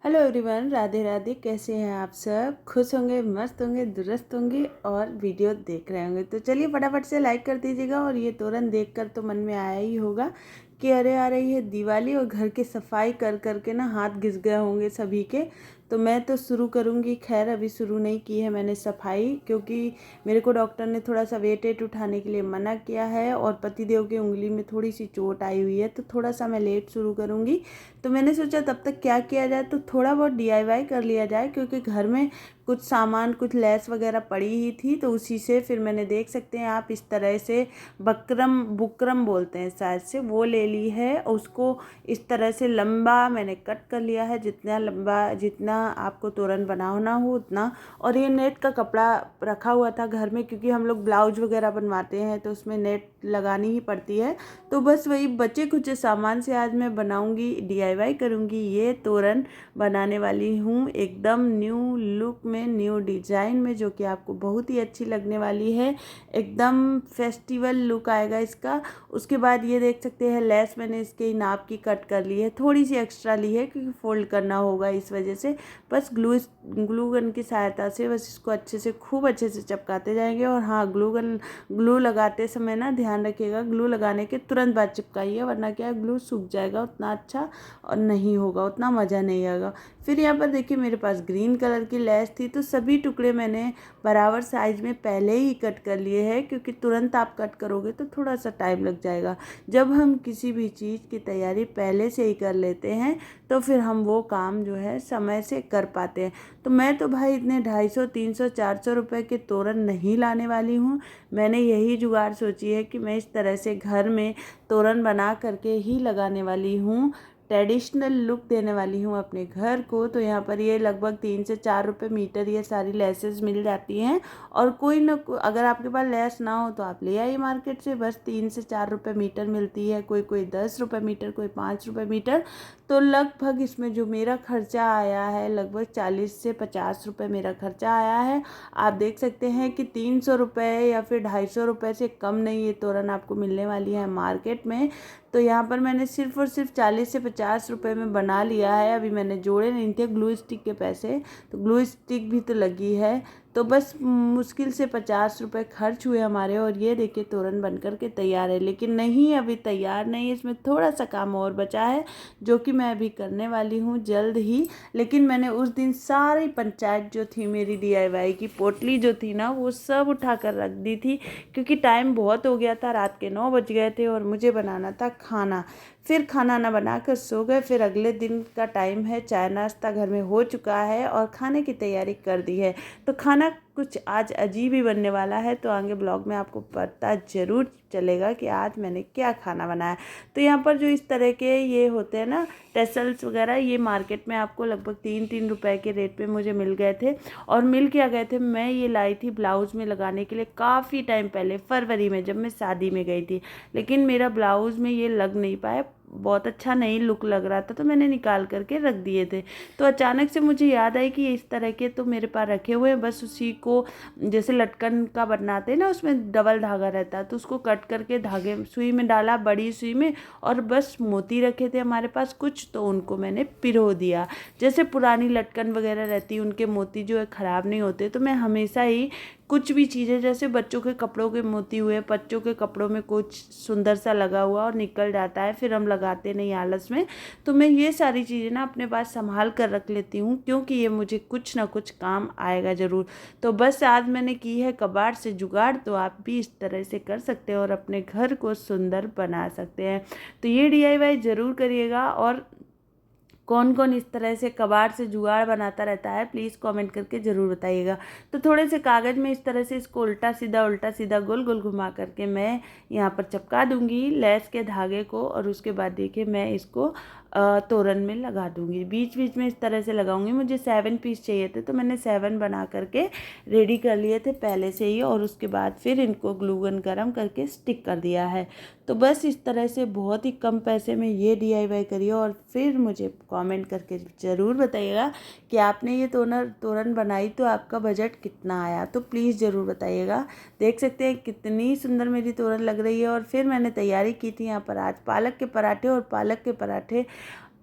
Hello everyone, Radhe Radhe. कैसे हैं आप सब? खुश होंगे, मस्त होंगे, दुरुस्त होंगे और वीडियो देख रहे होंगे। तो चलिए फटाफट से लाइक कर दीजिएगा। और ये तोरन देखकर तो मन में आया ही होगा कि अरे आ रही है दिवाली और घर की सफाई कर कर के ना हाथ घिस गए होंगे सभी के। तो मैं तो शुरू करूँगी। खैर अभी शुरू नहीं की है मैंने सफाई, क्योंकि मेरे को डॉक्टर ने थोड़ा सा वेट उठाने के लिए मना किया है और पतिदेव की उंगली में थोड़ी सी चोट आई हुई है, तो थोड़ा सा मैं लेट शुरू करूँगी। तो मैंने सोचा तब तक क्या किया जाए, तो थोड़ा बहुत डीआईवाई कर लिया जाए, क्योंकि घर में कुछ सामान, कुछ लेस वगैरह पड़ी ही थी। तो उसी से फिर मैंने, देख सकते हैं आप, इस तरह से बकरम बुकरम बोलते हैं शायद से, वो ले ली है। उसको इस तरह से लंबा मैंने कट कर लिया है, जितना लंबा जितना आपको तोरन बनाना हो उतना। और ये नेट का कपड़ा रखा हुआ था घर में, क्योंकि हम लोग ब्लाउज वगैरह बनवाते हैं तो उसमें नेट लगानी ही पड़ती है। तो बस वही बचे कुछ सामान से आज मैं बनाऊंगी, डीआईवाई करूंगी। ये तोरन बनाने वाली हूँ एकदम न्यू लुक में, न्यू डिजाइन में, जो कि आपको बहुत ही अच्छी लगने वाली है। एकदम फेस्टिवल लुक आएगा इसका। उसके बाद ये देख सकते हैं, लेस मैंने इसके नाप की कट कर ली है, थोड़ी सी एक्स्ट्रा ली है क्योंकि फोल्ड करना होगा इस वजह से। बस ग्लू गन की सहायता से बस इसको अच्छे से, खूब अच्छे से चिपकाते जाएंगे। और हाँ, ग्लू लगाते समय ना ध्यान रखिएगा, ग्लू लगाने के तुरंत बाद चिपकाइए, वरना क्या है, ग्लू सूख जाएगा, उतना अच्छा और नहीं होगा, उतना मज़ा नहीं आएगा। फिर यहाँ पर देखिए, मेरे पास ग्रीन कलर की लेस थी, तो सभी टुकड़े मैंने बराबर साइज में पहले ही कट कर लिए हैं, क्योंकि तुरंत आप कट करोगे तो थोड़ा सा टाइम लग जाएगा। जब हम किसी भी चीज़ की तैयारी पहले से ही कर लेते हैं तो फिर हम वो काम जो है समय से कर पाते हैं। तो मैं तो भाई इतने 250, 300, 400 रुपए के तोरन नहीं लाने वाली हूँ। मैंने यही जुगाड़ सोची है कि मैं इस तरह से घर में तोरन बना करके ही लगाने वाली हूँ, ट्रेडिशनल लुक देने वाली हूँ अपने घर को। तो यहाँ पर ये लगभग 3 से 4 रुपये मीटर ये सारी लेसेस मिल जाती हैं। और कोई ना अगर आपके पास लेस ना हो तो आप ले आइए मार्केट से, बस 3 से 4 रुपये मीटर मिलती है, कोई कोई 10 रुपये मीटर, कोई 5 रुपये मीटर। तो लगभग इसमें जो मेरा खर्चा आया है, लगभग 40 से 50 रुपये मेरा खर्चा आया है। आप देख सकते हैं कि 300 रुपये या फिर 250 रुपये से कम नहीं ये तोरन आपको मिलने वाली है मार्केट में। तो यहाँ पर मैंने सिर्फ और सिर्फ 40 से 50 रुपये में बना लिया है। अभी मैंने जोड़े नहीं थे ग्लू स्टिक के पैसे, तो ग्लू स्टिक भी तो लगी है। तो बस मुश्किल से 50 रुपये खर्च हुए हमारे, और ये देखिए तोरन बनकर के तैयार है। लेकिन नहीं, अभी तैयार नहीं, इसमें थोड़ा सा काम और बचा है, जो कि मैं अभी करने वाली हूँ जल्द ही। लेकिन मैंने उस दिन सारी पंचायत जो थी मेरी, डीआईवाई की पोटली जो थी ना, वो सब उठा कर रख दी थी, क्योंकि टाइम बहुत हो गया था, रात के 9 बज गए थे और मुझे बनाना था खाना। फिर खाना ना बनाकर सो गए। फिर अगले दिन का टाइम है, चाय नाश्ता घर में हो चुका है और खाने की तैयारी कर दी है। तो खाना कुछ आज अजीब ही बनने वाला है, तो आगे ब्लॉग में आपको पता ज़रूर चलेगा कि आज मैंने क्या खाना बनाया। तो यहाँ पर जो इस तरह के ये होते हैं ना टेसल्स वगैरह, ये मार्केट में आपको लगभग 3-3 रुपए के रेट पे मुझे मिल गए थे। और मिल क्या गए थे, मैं ये लाई थी ब्लाउज़ में लगाने के लिए काफ़ी टाइम पहले, फरवरी में, जब मैं शादी में गई थी। लेकिन मेरा ब्लाउज़ में ये लग नहीं पाया, बहुत अच्छा नहीं लुक लग रहा था, तो मैंने निकाल करके रख दिए थे। तो अचानक से मुझे याद आई कि इस तरह के तो मेरे पास रखे हुए हैं, बस उसी को जैसे लटकन का बनाते हैं ना, उसमें डबल धागा रहता है, तो उसको कट करके धागे सुई में डाला, बड़ी सुई में, और बस मोती रखे थे हमारे पास कुछ, तो उनको मैंने पिरो दिया। जैसे पुरानी लटकन वगैरह रहती है, उनके मोती जो है ख़राब नहीं होते। तो मैं हमेशा ही कुछ भी चीज़ें, जैसे बच्चों के कपड़ों के मोती हुए, बच्चों के कपड़ों में कुछ सुंदर सा लगा हुआ और निकल जाता है, फिर हम लगाते नहीं आलस में, तो मैं ये सारी चीज़ें ना अपने पास संभाल कर रख लेती हूँ, क्योंकि ये मुझे कुछ ना कुछ काम आएगा ज़रूर। तो बस आज मैंने की है कबाड़ से जुगाड़, तो आप भी इस तरह से कर सकते हैं और अपने घर को सुंदर बना सकते हैं। तो ये डीआईवाई ज़रूर करिएगा। और कौन कौन इस तरह से कबाड़ से जुगाड़ बनाता रहता है, प्लीज़ कमेंट करके ज़रूर बताइएगा। तो थोड़े से कागज़ में इस तरह से इसको उल्टा सीधा गोल गोल घुमा करके मैं यहाँ पर चिपका दूँगी लेस के धागे को, और उसके बाद देखिए मैं इसको तोरन में लगा दूँगी। बीच बीच में इस तरह से लगाऊंगी। मुझे 7 पीस चाहिए थे, तो मैंने 7 बना करके रेडी कर लिए थे पहले से ही, और उसके बाद फिर इनको ग्लू गन गर्म करके स्टिक कर दिया है। तो बस इस तरह से बहुत ही कम पैसे में ये डीआईवाई करिए, और फिर मुझे कमेंट करके ज़रूर बताइएगा कि आपने ये तोरन बनाई तो आपका बजट कितना आया, तो प्लीज़ ज़रूर बताइएगा। देख सकते हैं कितनी सुंदर मेरी तोरन लग रही है। और फिर मैंने तैयारी की थी यहाँ पर आज पालक के पराठे, और पालक के पराठे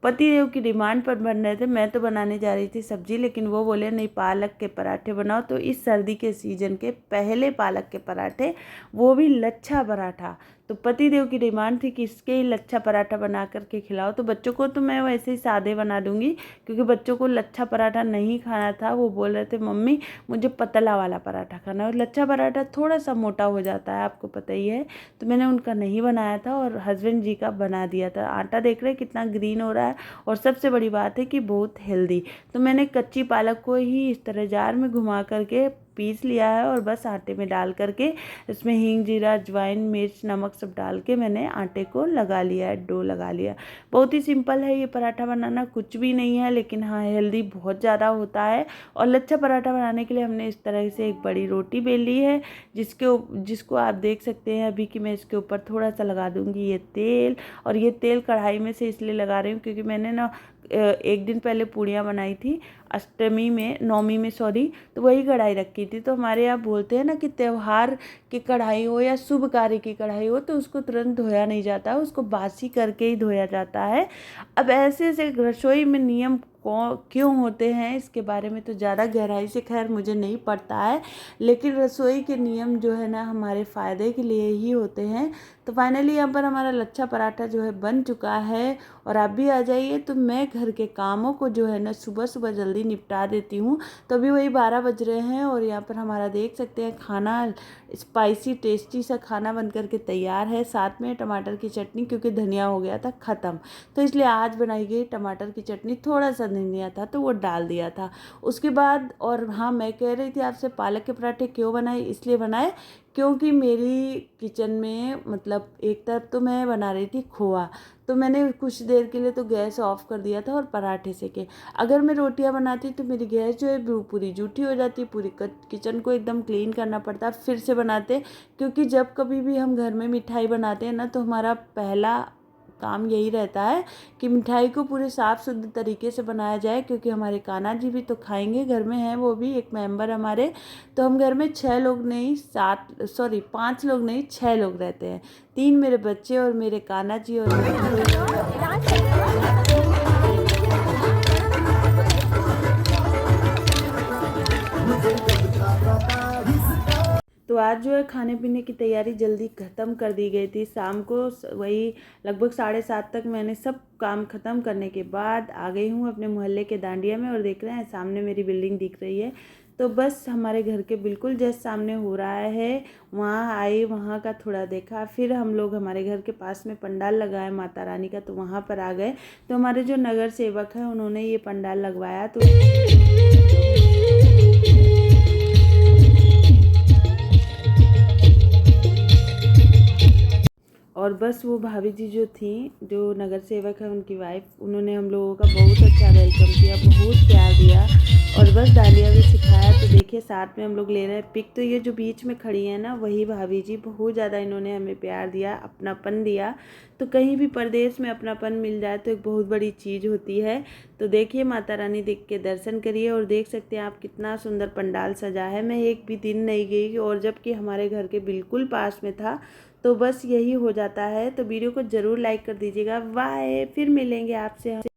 पतिदेव की डिमांड पर बन रहे थे। मैं तो बनाने जा रही थी सब्जी, लेकिन वो बोले नहीं पालक के पराठे बनाओ। तो इस सर्दी के सीज़न के पहले पालक के पराठे, वो भी लच्छा पराठा। तो पतिदेव की डिमांड थी कि इसके ही लच्छा पराठा बना करके खिलाओ। तो बच्चों को तो मैं वैसे ही सादे बना दूंगी, क्योंकि बच्चों को लच्छा पराठा नहीं खाना था। वो बोल रहे थे मम्मी मुझे पतला वाला पराठा खाना है, और लच्छा पराठा थोड़ा सा मोटा हो जाता है, आपको पता ही है। तो मैंने उनका नहीं बनाया था और हस्बैंड जी का बना दिया था। आटा देख रहे कितना ग्रीन हो रहा है, और सबसे बड़ी बात है कि बहुत हेल्दी। तो मैंने कच्ची पालक को ही इस तरह जार में घुमा करके पीस लिया है, और बस आटे में डाल करके इसमें हींग, जीरा, अजवाइन, मिर्च, नमक सब डाल के मैंने आटे को लगा लिया है, डो लगा लिया। बहुत ही सिंपल है ये पराठा बनाना, कुछ भी नहीं है, लेकिन हाँ हेल्दी बहुत ज़्यादा होता है। और लच्छा पराठा बनाने के लिए हमने इस तरह से एक बड़ी रोटी बेल ली है, जिसको आप देख सकते हैं अभी कि मैं इसके ऊपर थोड़ा सा लगा दूंगी ये तेल। और ये तेल कढ़ाई में से इसलिए लगा रही हूँ क्योंकि मैंने ना एक दिन पहले पूड़ियाँ बनाई थी, अष्टमी में, नवमी में सॉरी। तो वही कढ़ाई रखी थी। तो हमारे यहाँ बोलते हैं ना कि त्यौहार की कढ़ाई हो या शुभ कार्य की कढ़ाई हो तो उसको तुरंत धोया नहीं जाता, उसको बासी करके ही धोया जाता है। अब ऐसे ऐसे रसोई में नियम क्यों होते हैं इसके बारे में तो ज़्यादा गहराई से खैर मुझे नहीं पड़ता है, लेकिन रसोई के नियम जो है ना हमारे फ़ायदे के लिए ही होते हैं। तो फाइनली यहाँ पर हमारा लच्छा पराठा जो है बन चुका है, और आप भी आ जाइए। तो मैं घर के कामों को जो है ना सुबह सुबह जल्दी निपटा देती हूँ। तो अभी वही 12 बज रहे हैं, और यहाँ पर हमारा देख सकते हैं खाना, स्पाइसी टेस्टी सा खाना बन करके तैयार है। साथ में टमाटर की चटनी, क्योंकि धनिया हो गया था ख़त्म, तो इसलिए आज बनाई गई टमाटर की चटनी। थोड़ा सा धनिया था तो वो डाल दिया था उसके बाद। और हाँ, मैं कह रही थी आपसे पालक के पराठे क्यों बनाए, इसलिए बनाए क्योंकि मेरी किचन में मतलब एक तरफ तो मैं बना रही थी खोआ, तो मैंने कुछ देर के लिए तो गैस ऑफ कर दिया था और पराठे सेके। अगर मैं रोटियां बनाती तो मेरी गैस जो है वो पूरी जूठी हो जाती, पूरी किचन को एकदम क्लीन करना पड़ता फिर से बनाते। क्योंकि जब कभी भी हम घर में मिठाई बनाते हैं ना, तो हमारा पहला काम यही रहता है कि मिठाई को पूरे साफ़ शुद्ध तरीके से बनाया जाए, क्योंकि हमारे कान्हा जी भी तो खाएंगे, घर में हैं वो भी एक मेंबर हमारे। तो हम घर में 6 लोग नहीं 5 लोग नहीं 6 लोग रहते हैं। 3 मेरे बच्चे और मेरे कान्हा जी और तो आज जो है खाने पीने की तैयारी जल्दी ख़त्म कर दी गई थी। शाम को वही लगभग 7:30 तक मैंने सब काम ख़त्म करने के बाद आ गई हूँ अपने मोहल्ले के दांडिया में, और देख रहे हैं सामने मेरी बिल्डिंग दिख रही है। तो बस हमारे घर के बिल्कुल जस्ट सामने हो रहा है, वहाँ आई, वहाँ का थोड़ा देखा। फिर हम लोग हमारे घर के पास में पंडाल लगा है माता रानी का, तो वहाँ पर आ गए। तो हमारे जो नगर सेवक हैं उन्होंने ये पंडाल लगवाया। तो और बस वो भाभी जी जो थी, जो नगर सेवक है उनकी वाइफ, उन्होंने हम लोगों का बहुत अच्छा वेलकम किया, बहुत प्यार दिया, और बस डांडिया भी सिखाया। तो देखिए साथ में हम लोग ले रहे हैं पिक। तो ये जो बीच में खड़ी है ना, वही भाभी जी, बहुत ज़्यादा इन्होंने हमें प्यार दिया, अपनापन दिया। तो कहीं भी परदेश में अपनापन मिल जाए तो एक बहुत बड़ी चीज़ होती है। तो देखिए माता रानी देख के दर्शन करिए, और देख सकते हैं आप कितना सुंदर पंडाल सजा है। मैं एक भी दिन नहीं गई, और जबकि हमारे घर के बिल्कुल पास में था। तो बस यही हो जाता है। तो वीडियो को ज़रूर लाइक कर दीजिएगा। बाय, फिर मिलेंगे आपसे।